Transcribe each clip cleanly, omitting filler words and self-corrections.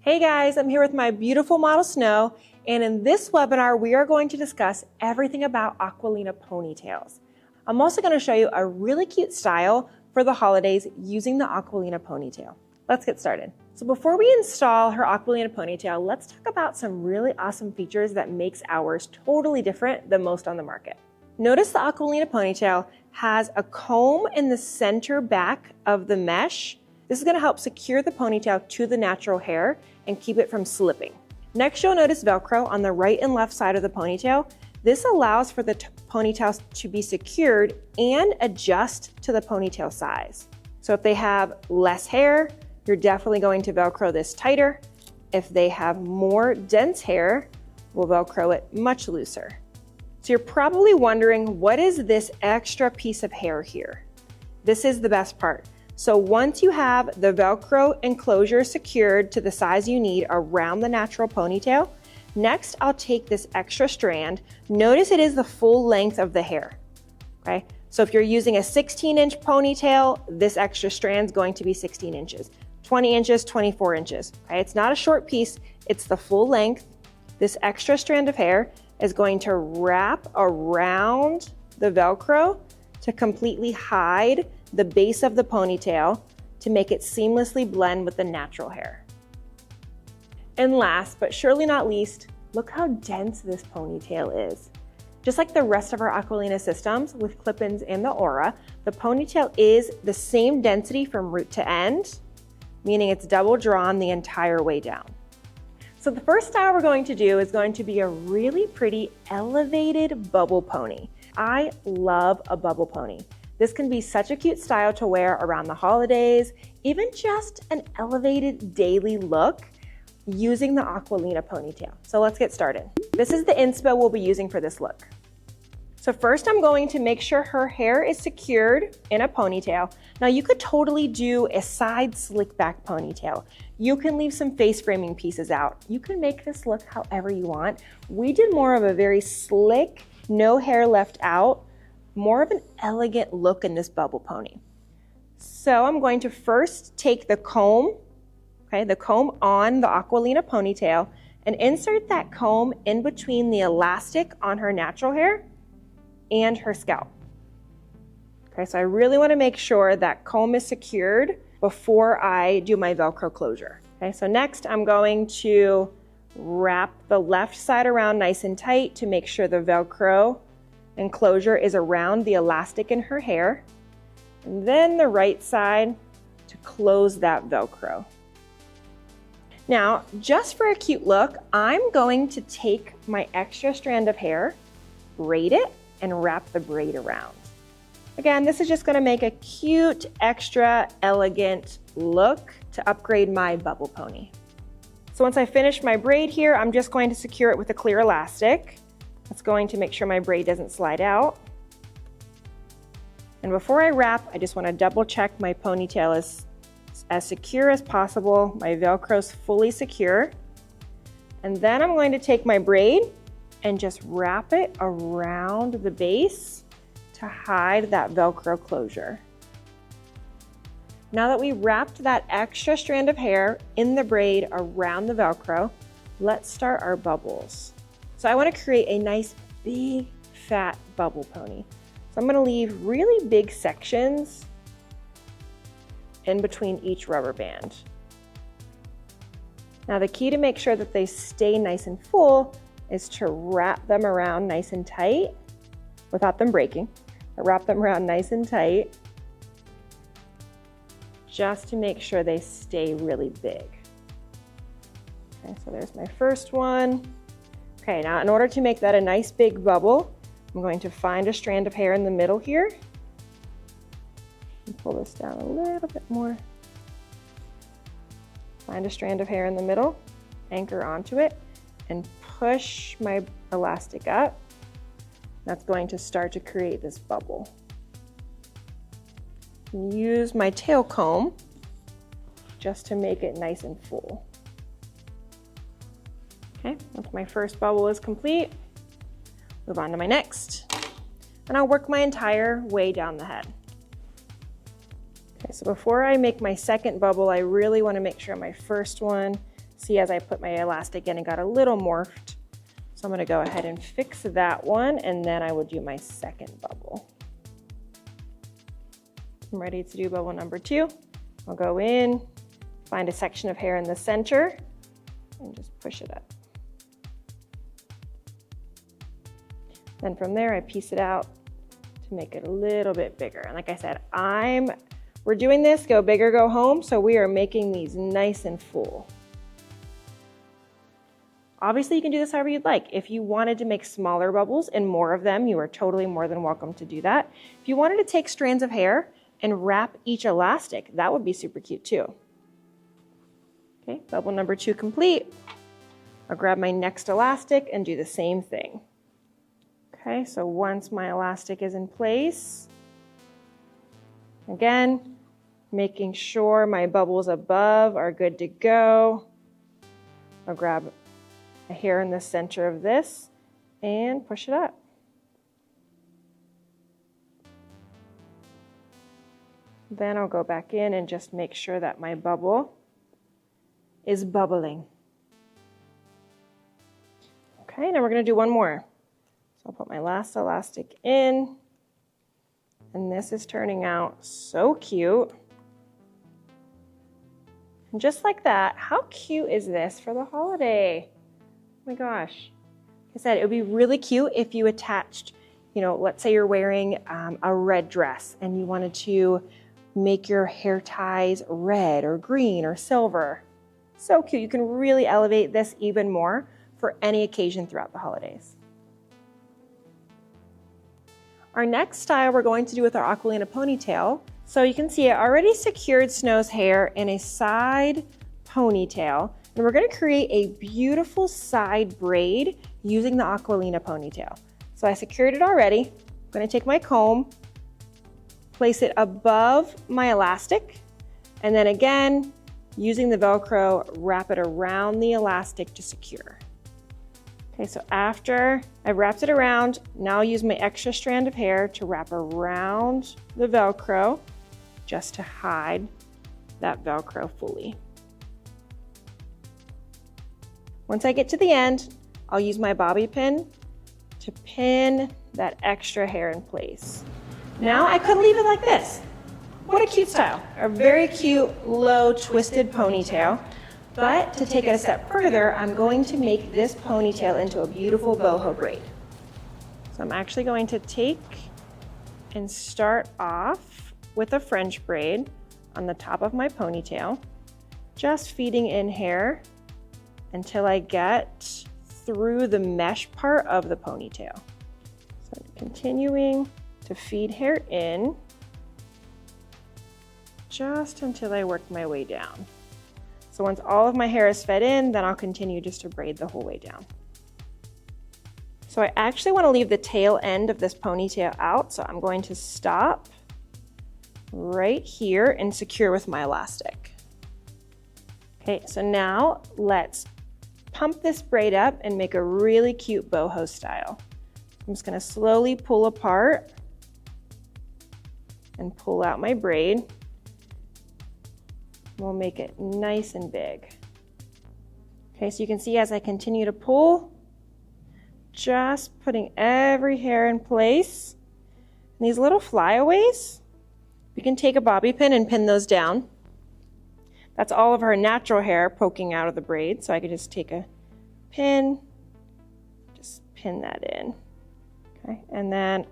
Hey guys, I'm here with my beautiful model Snow, and in this webinar we are going to discuss everything about Aqualina ponytails. I'm also going to show you a really cute style for the holidays using the Aqualina ponytail. Let's get started. So before we install her Aqualina ponytail, let's talk about some really awesome features that makes ours totally different than most on the market. Notice the Aqualina ponytail has a comb in the center back of the mesh. This is going to help secure the ponytail to the natural hair and keep it from slipping. Next, you'll notice Velcro on the right and left side of the ponytail. This allows for the ponytails to be secured and adjust to the ponytail size. So if they have less hair, you're definitely going to Velcro this tighter. If they have more dense hair, we'll Velcro it much looser. So you're probably wondering, what is this extra piece of hair here? This is the best part. So once you have the Velcro enclosure secured to the size you need around the natural ponytail, next I'll take this extra strand. Notice it is the full length of the hair, okay? So if you're using a 16-inch ponytail, this extra strand is going to be 16 inches, 20 inches, 24 inches, okay? It's not a short piece, it's the full length. This extra strand of hair is going to wrap around the Velcro to completely hide the base of the ponytail to make it seamlessly blend with the natural hair. And last, but surely not least, look how dense this ponytail is. Just like the rest of our Aqualina systems with clip-ins and the Aura, the ponytail is the same density from root to end, meaning it's double drawn the entire way down. So the first style we're going to do is going to be a really pretty elevated bubble pony. I love a bubble pony. This can be such a cute style to wear around the holidays, even just an elevated daily look using the Aqualina ponytail. So let's get started. This is the inspo we'll be using for this look. So first I'm going to make sure her hair is secured in a ponytail. Now you could totally do a side slick back ponytail. You can leave some face framing pieces out. You can make this look however you want. We did more of a very slick, no hair left out, more of an elegant look in this bubble pony. So I'm going to first take the comb, okay, the comb on the Aqualina ponytail, and insert that comb in between the elastic on her natural hair and her scalp. Okay, so I really want to make sure that comb is secured before I do my Velcro closure. Okay, so next I'm going to wrap the left side around nice and tight to make sure the Velcro enclosure is around the elastic in her hair, and then the right side to close that Velcro. Now, just for a cute look, I'm going to take my extra strand of hair, braid it, and wrap the braid around. Again, this is just going to make a cute, extra elegant look to upgrade my bubble pony. So once I finish my braid here, I'm just going to secure it with a clear elastic. That's going to make sure my braid doesn't slide out. And before I wrap, I just want to double check my ponytail is as secure as possible. My Velcro's fully secure. And then I'm going to take my braid and just wrap it around the base to hide that Velcro closure. Now that we wrapped that extra strand of hair in the braid around the Velcro, let's start our bubbles. So I want to create a nice big fat bubble pony. So I'm going to leave really big sections in between each rubber band. Now the key to make sure that they stay nice and full is to wrap them around nice and tight without them breaking. But wrap them around nice and tight just to make sure they stay really big. Okay, so there's my first one. Okay, now in order to make that a nice big bubble, I'm going to find a strand of hair in the middle here and pull this down a little bit more. Find a strand of hair in the middle, anchor onto it, and push my elastic up. That's going to start to create this bubble. Use my tail comb just to make it nice and full. Okay, once my first bubble is complete, move on to my next. And I'll work my entire way down the head. Okay, so before I make my second bubble, I really want to make sure my first one See, as I put my elastic in, it got a little morphed. So I'm gonna go ahead and fix that one, and then I will do my second bubble. I'm ready to do bubble number 2. I'll go in, find a section of hair in the center, and just push it up. Then from there, I piece it out to make it a little bit bigger. And like I said, we're doing this, go big or go home, so we are making these nice and full. Obviously, you can do this however you'd like. If you wanted to make smaller bubbles and more of them, you are totally more than welcome to do that. If you wanted to take strands of hair and wrap each elastic, that would be super cute too. Okay, bubble number 2 complete. I'll grab my next elastic and do the same thing. Okay, so once my elastic is in place, again, making sure my bubbles above are good to go. I'll grab a hair in the center of this and push it up. Then I'll go back in and just make sure that my bubble is bubbling. Okay, now we're going to do one more. So I'll put my last elastic in, and this is turning out so cute. And just like that, how cute is this for the holiday? Oh my gosh. Like I said, it would be really cute if you attached, let's say you're wearing a red dress and you wanted to make your hair ties red or green or silver. So cute. You can really elevate this even more for any occasion throughout the holidays. Our next style we're going to do with our Aqualina ponytail. So you can see I already secured Snow's hair in a side ponytail, and we're going to create a beautiful side braid using the Aqualina ponytail. So I secured it already. I'm going to take my comb, place it above my elastic, and then again, using the Velcro, wrap it around the elastic to secure. Okay, so after I've wrapped it around, now I'll use my extra strand of hair to wrap around the Velcro just to hide that Velcro fully. Once I get to the end, I'll use my bobby pin to pin that extra hair in place. Now I could leave it like this. What a cute style. A very cute, low, twisted ponytail. But to take it a step further, I'm going to make this ponytail into a beautiful boho braid. So I'm actually going to take and start off with a French braid on the top of my ponytail, just feeding in hair until I get through the mesh part of the ponytail. So continuing to feed hair in just until I work my way down. So once all of my hair is fed in, then I'll continue just to braid the whole way down. So I actually want to leave the tail end of this ponytail out, so I'm going to stop right here and secure with my elastic. Okay, so now let's pump this braid up and make a really cute boho style. I'm just going to slowly pull apart and pull out my braid. We'll make it nice and big. Okay, so you can see as I continue to pull, just putting every hair in place. And these little flyaways, you can take a bobby pin and pin those down. That's all of her natural hair poking out of the braid, so I could just take a pin, just pin that in. Okay, and then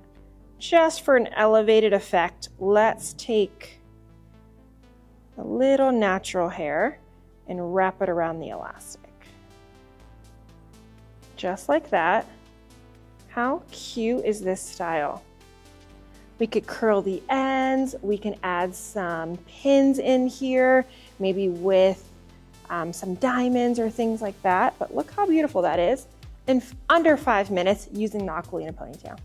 just for an elevated effect, let's take a little natural hair and wrap it around the elastic. Just like that. How cute is this style? We could curl the ends, we can add some pins in here, maybe with some diamonds or things like that, but look how beautiful that is in under 5 minutes using the Aqualina ponytail.